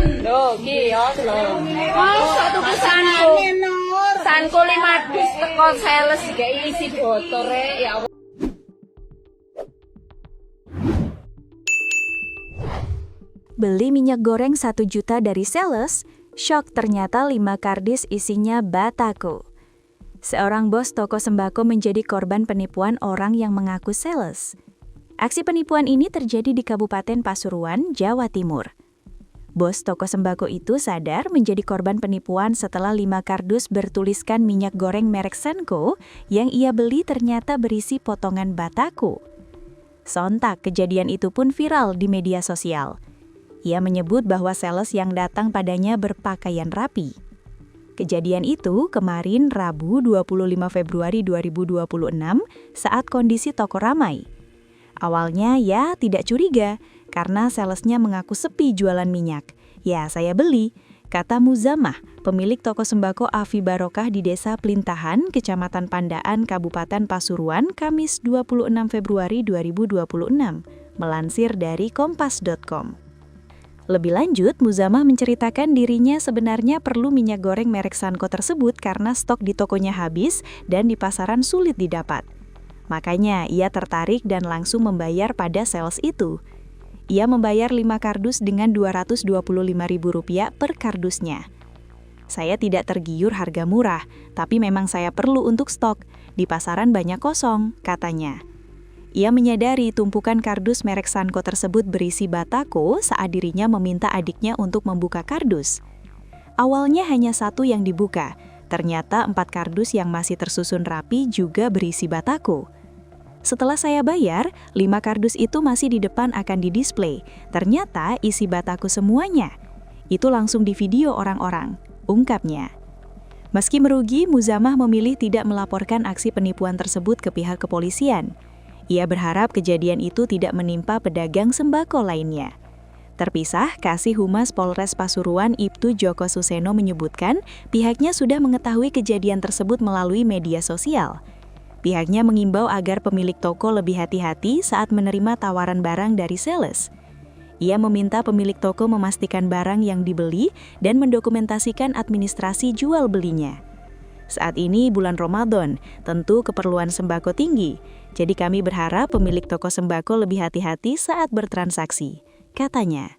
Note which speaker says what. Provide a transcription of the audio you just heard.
Speaker 1: Loh, kios loh. Masa tuku sanku 5 dus teko sales iki isi botore ya Allah.
Speaker 2: Beli minyak goreng 1 juta dari sales, syok ternyata 5 kardus isinya batako. Seorang bos toko sembako menjadi korban penipuan orang yang mengaku sales. Aksi penipuan ini terjadi di Kabupaten Pasuruan, Jawa Timur. Bos toko sembako itu sadar menjadi korban penipuan setelah 5 kardus bertuliskan minyak goreng merek Senko yang ia beli ternyata berisi potongan batako. Sontak kejadian itu pun viral di media sosial. Ia menyebut bahwa sales yang datang padanya berpakaian rapi. Kejadian itu kemarin Rabu 25 Februari 2026 saat kondisi toko ramai. Awalnya ya tidak curiga karena salesnya mengaku sepi jualan minyak. Ya saya beli, kata Muzamah, pemilik toko sembako Afi Barokah di Desa Plintahan, Kecamatan Pandaan, Kabupaten Pasuruan, Kamis 26 Februari 2026, melansir dari kompas.com. Lebih lanjut, Muzamah menceritakan dirinya sebenarnya perlu minyak goreng merek Sanko tersebut karena stok di tokonya habis dan di pasaran sulit didapat. Makanya ia tertarik dan langsung membayar pada sales itu. Ia membayar 5 kardus dengan Rp225.000 per kardusnya. Saya tidak tergiur harga murah, tapi memang saya perlu untuk stok. Di pasaran banyak kosong, katanya. Ia menyadari tumpukan kardus merek Sanko tersebut berisi batako saat dirinya meminta adiknya untuk membuka kardus. Awalnya hanya 1 yang dibuka, ternyata 4 kardus yang masih tersusun rapi juga berisi batako. Setelah saya bayar, 5 kardus itu masih di depan akan didisplay. Ternyata isi batako semuanya. Itu langsung di video orang-orang, ungkapnya. Meski merugi, Muzamah memilih tidak melaporkan aksi penipuan tersebut ke pihak kepolisian. Ia berharap kejadian itu tidak menimpa pedagang sembako lainnya. Terpisah, Kasih Humas Polres Pasuruan Ibtu Joko Suseno menyebutkan pihaknya sudah mengetahui kejadian tersebut melalui media sosial. Pihaknya mengimbau agar pemilik toko lebih hati-hati saat menerima tawaran barang dari sales. Ia meminta pemilik toko memastikan barang yang dibeli dan mendokumentasikan administrasi jual belinya. Saat ini bulan Ramadan, tentu keperluan sembako tinggi. Jadi kami berharap pemilik toko sembako lebih hati-hati saat bertransaksi, katanya.